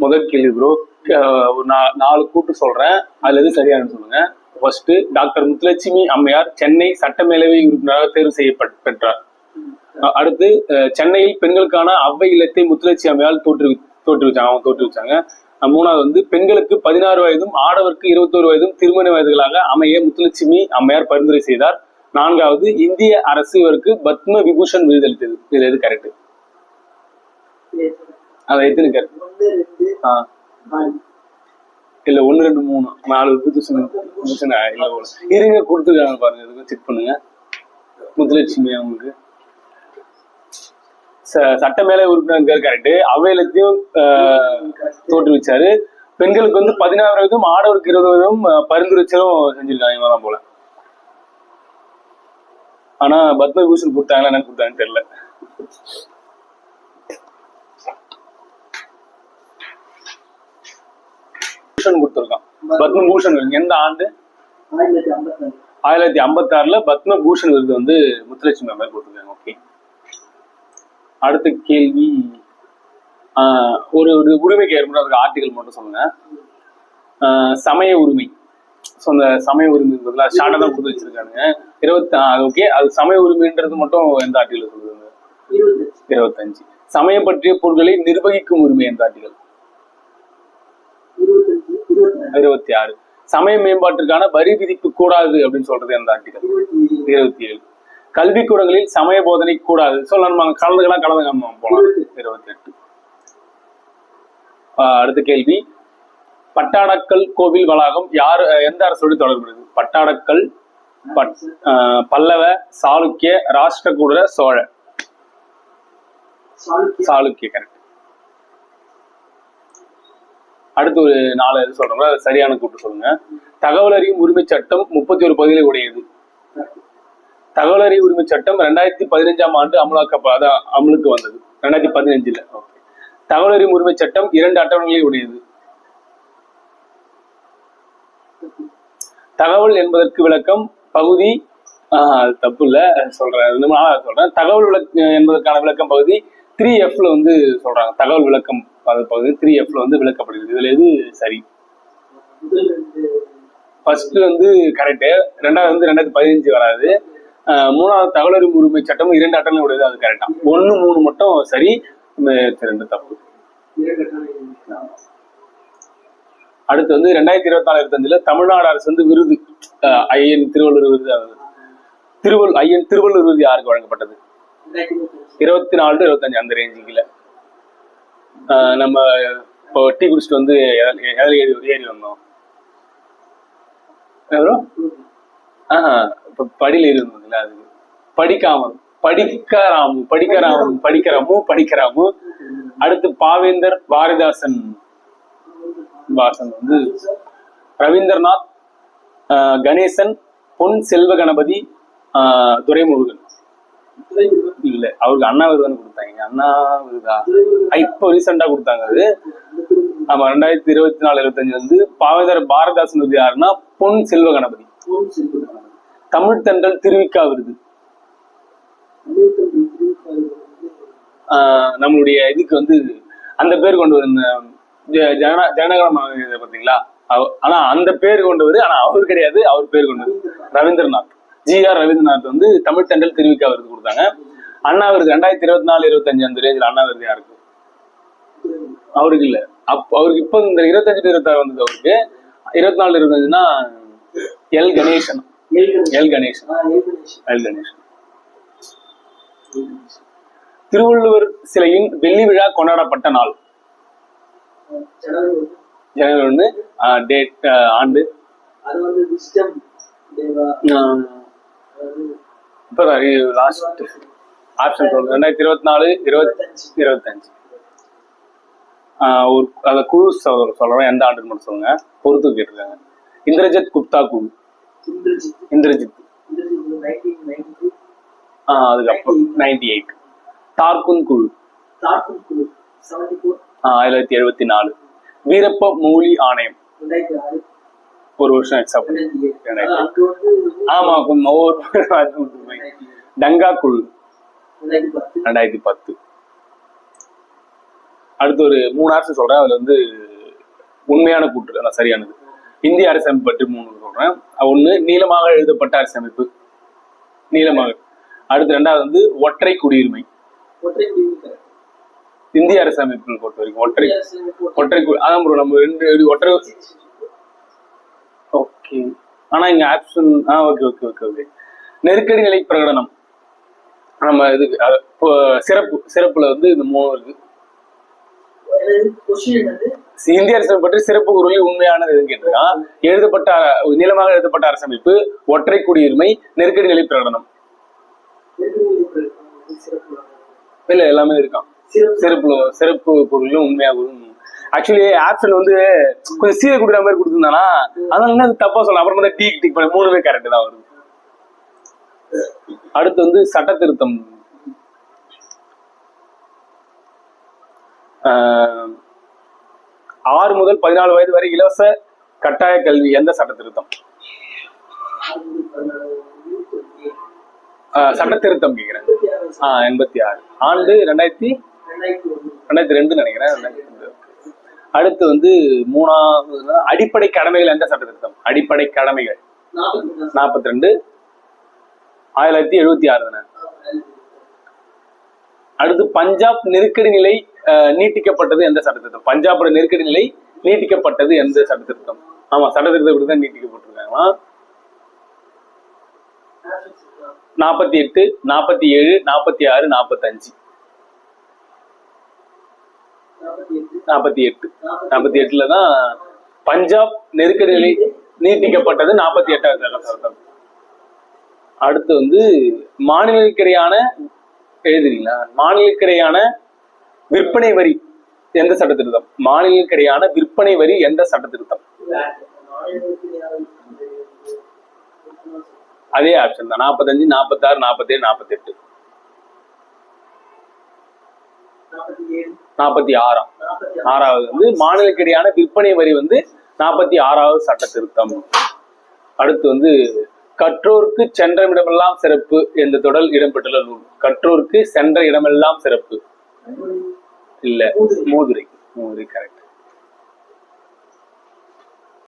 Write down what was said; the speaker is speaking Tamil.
முதல் கேள்வி ப்ரோ. ஒரு 4 கூட்டு சொல்றேன், அதுல எது சரியானு சொல்லுங்க. ஃபர்ஸ்ட், டாக்டர் முத்துலட்சுமி அம்மையார் சென்னை சட்டமேலவை உறுப்பினராக தேர்வு செய்யப்பெற்றார். அடுத்து, சென்னையில் பெண்களுக்கான அவ்வை இல்லத்தை முத்துலட்சுமி அம்மையார் தோற்றுவிச்சாங்க. மூணாவது வந்து, பெண்களுக்கு 16 வயதும் ஆடவருக்கு 21 வயதும் திருமண வயதுகளாக அமைய முத்துலட்சுமி அம்மையார் பரிந்துரை செய்தார். 4வது, இந்திய அரசு இவருக்கு பத்ம விபூஷன் விருது அளித்தது. இது எது கரெக்ட்? அது எத்தனை கரெக்ட்? இல்ல 1 2 3 4 விபூஷன் இருங்க, கொடுத்துருக்காங்க பாருங்க, இதுக்கு செக் பண்ணுங்க. முத்துலட்சுமி அவங்களுக்கு சட்டமேலவை உறுப்பினர் கரெக்ட். அவையிலத்தையும் தோற்றுவிச்சாரு. பெண்களுக்கு வந்து 16 வயதும் ஆடவருக்கு 20 வயதும் பரிந்துரைச்சலும் செஞ்சிருக்காங்க இவங்க போல. ஆனா பத்ம விபூஷன் கொடுத்தாங்களா என்ன கொடுத்தாங்கன்னு தெரியல. கொடுத்திருக்கான் பத்ம பூஷன் விருது. எந்த ஆண்டு? 1956 பத்ம பூஷன் விருது வந்து முத்துலட்சுமி அம்மையார் கொடுத்திருக்காங்க. ஓகே, அடுத்த கேள்வி. ஒரு உரிமைக்கு ஏற்பட ஆர்டிகல் மட்டும் சொல்லுங்க. சமய உரிமை. அந்த சமய உரிமை ஷார்ட்டா தான் கொடுத்து வச்சிருக்காங்க. 26. ஓகே, அது சமய உரிமைன்றது மட்டும் எந்த ஆர்டிகல் சொல்லுங்க? 25. சமயம் பற்றிய பொருட்களை நிர்வகிக்கும் உரிமை எந்த ஆர்டிகல்? 26. சமய மேம்பாட்டிற்கான வரி விதிப்பு கூடாது அப்படின்னு சொல்றது எந்த ஆர்டிகல்? 27. கல்விக்கூடங்களில் சமய போதனை கூடாது. நம்ம கலந்துக்கலாம் போலாம். 28. அடுத்த கேள்வி. பட்டாடக்கல் கோவில் வளாகம் எந்த அரசோடு தொடர்புடையது? பட்டாடக்கல், பல்லவ, சாளுக்கிய, ராஷ்டிரகூட, சோழ. சாளுக்கிய கரெக்ட். அடுத்து ஒரு 4 சொல்றோம், சரியான கூட்டு சொல்லுங்க. தகவல் அறியும் உரிமை சட்டம் 31 பகுதிகளை உடையது. தகவல் அறிவு உரிமை சட்டம் 2015ஆம் ஆண்டு அமலுக்கு வந்தது. 2015. தகவல் அறிவு உரிமை சட்டம் 2 அட்டவணைகளை உடையது. தகவல் என்பதற்கு விளக்கம் பகுதி தப்பு இல்ல சொல்றேன். தகவல் என்பதற்கான விளக்கம் பகுதி 3Fல வந்து சொல்றாங்க. தகவல் விளக்கம் பகுதி 3Fல வந்து விளக்கப்படுகிறது. இதுல எது சரி? ஃபர்ஸ்ட் வந்து கரெக்ட். 2வது வந்து 2015 வராது. 3வது தகவல் அறிவு உரிமை சட்டம் 2 அட்டவணை உடையது, அது கரெக்டா. 1 3 மட்டும் சரி, 2 தப்பு. அடுத்து வந்து 2024-25 தமிழ்நாடு அரசு வந்து விருது ஐயன் திருவள்ளுவர் விருது ஐயன் திருவள்ளுவர் விருது யாருக்கு வழங்கப்பட்டது? 24-25 அந்த ரேஞ்சுல. நம்ம இப்போ டீ குடிச்சிட்டு வந்து ஏறி வந்தோம். இப்ப படியில ஏறி வந்தோம்ல, அது படிக்கராமு. அடுத்து பாவேந்தர் பாரதிதாசன் வந்து ரவீந்திரநாத், கணேசன், பொன் செல்வ கணபதி, துரைமுருகன். இல்ல, அவருக்கு அண்ணா விருது தானே கொடுத்தாங்க. அண்ணா விருதா இப்போ ரீசெண்டா கொடுத்தாங்க அது. ஆமா, 2024-25 வந்து பாவேந்தர் பாரதிதாசன் விருது யாருன்னா பொன் செல்வ கணபதி. தமிழ் தென்றல் திருவிக்கா விருது நம்மளுடைய இதுக்கு வந்து அந்த பேர் கொண்டு வந்த ஜனகணமன பாத்தீங்களா? ஆனா அந்த பேர் கொண்டவர், ஆனா அவர் கிடையாது. அவர் பேர் கொண்டவர் ரவீந்திரநாத். ஜி.ஆர். ரவீந்திரநாத் வந்து தமிழ் தென்றல் திருவிக்கா விருது கொடுத்தாங்க. அண்ணா விருது 2024-25 அந்த ரேஞ்சில் அண்ணா விருது யாருக்கு? அவருக்கு இல்ல. அவருக்கு இப்ப இந்த 25-26 வந்தது. அவருக்கு 24-25னா எல் கணேசன். திருவள்ளுவர் சிலையின் வெள்ளி விழா கொண்டாடப்பட்ட நாள் ஜனவரி 1. டேட் ஆண்டு இப்ப லாஸ்ட் ஆப்ஷன் சொல்றேன். 2024-25 ஒரு அந்த குழு சொல்றேன், எந்த ஆண்டுன்னு மட்டும் சொல்லுங்க. பொறுத்து கேட்டிருக்காங்க. இந்திரஜித் குப்தா குழு. இந்திரஜித் அதுக்கப்புறம் 98. டார்குன் குழு 1974. வீரப்ப மொழி ஆணையம் ஒரு வருஷம் எக்ஸா பண்ணி. ஆமா, டங்கா குழு 2010. அடுத்து ஒரு 3 ஆப்ஷன் சொல்றேன். அதுல வந்து உண்மையான கூற்று அதான் சரியானது. இந்திய அரசமைப்பு பற்றி 3 சொல்றேன். 1 நீளமாக எழுதப்பட்ட அரசமைப்பு, நீளமாக. அடுத்து 2வது வந்து ஒற்றை குடியுரிமை. இந்திய அரசமைப்பு பொறுத்த வரைக்கும் ஒற்றை அதான் ப்ரோ நம்ம 2 ஒற்றை. ஓகே, ஆனா இங்க option okay okay okay okay. நெருக்கடி நிலை பிரகடனம் நம்ம இது சிறப்புல வந்து இந்த 3 இருக்கு. இந்திய அரசமைப்பு பற்றி சிறப்பு குரலில் உண்மையானது எதுன்னு கேட்டிருக்கான். எழுதப்பட்ட நீளமாக எழுதப்பட்ட அரசமைப்பு, ஒற்றை குடியுரிமை, நெருக்கடி நிலை பிரகடனம். இல்ல எல்லாமே இருக்கான். சிறப்பு பொருளும் உண்மையாகவும். ஆக்சுவலி ஆப்ஷன் வந்து கொஞ்சம் சீரை கொடுக்குற மாதிரி கொடுத்துருந்தானா, அதனால அது தப்பா சொல்லலாம். அப்புறம் தான் டிக் பண்ண 3மே கரெக்ட் தான் வருது. அடுத்து வந்து சட்ட திருத்தம். 6 முதல் 14 வயது வரை இலவச கட்டாய கல்வி எந்த சட்ட திருத்தம்? சட்ட திருத்தம் கேக்குறேன். 86 ஆண்டு 2002 நினைக்கிறேன். அடுத்து வந்து 3வது அடிப்படை கடமைகள் எந்த சட்ட திருத்தம்? அடிப்படை கடமைகள் 42 1976 தானே. அடுத்து பஞ்சாப் நெருக்கடி நிலை நீட்டிக்கப்பட்டது எந்த சட்ட திருத்தம்? பஞ்சாபோட நெருக்கடி நிலை நீட்டிக்கப்பட்டது எந்த சட்ட திருத்தம்? ஆமா, சட்ட திருத்தம் தான் நீட்டிக்கப்பட்டிருக்காங்களா. 48 47 46 45. 48 தான் பஞ்சாப் நெருக்கடி நிலை நீட்டிக்கப்பட்டது 48வது சட்டம். அடுத்து வந்து மாநிலங்களுக்கிடையான எழுதுறீங்களா? மாநிலங்களுக்கிடையான விற்பனை வரி எந்த சட்ட திருத்தம்? மாநிலங்களுக்கிடையான விற்பனை வரி எந்த சட்ட திருத்தம்? அதே ஆப்ஷன் தான். 45 46 47 48. 46வது வந்து மாநிலங்களுக்கிடையான விற்பனை வரி வந்து 46வது சட்ட திருத்தம். அடுத்து வந்து கற்றோருக்கு சென்ற இடமெல்லாம் சிறப்பு என்ற தொடர் இடம்பெற்றுள்ள நூல். கற்றோருக்கு சென்ற இடமெல்லாம் சிறப்பு இல்ல, மூதுரை. கரெக்ட்.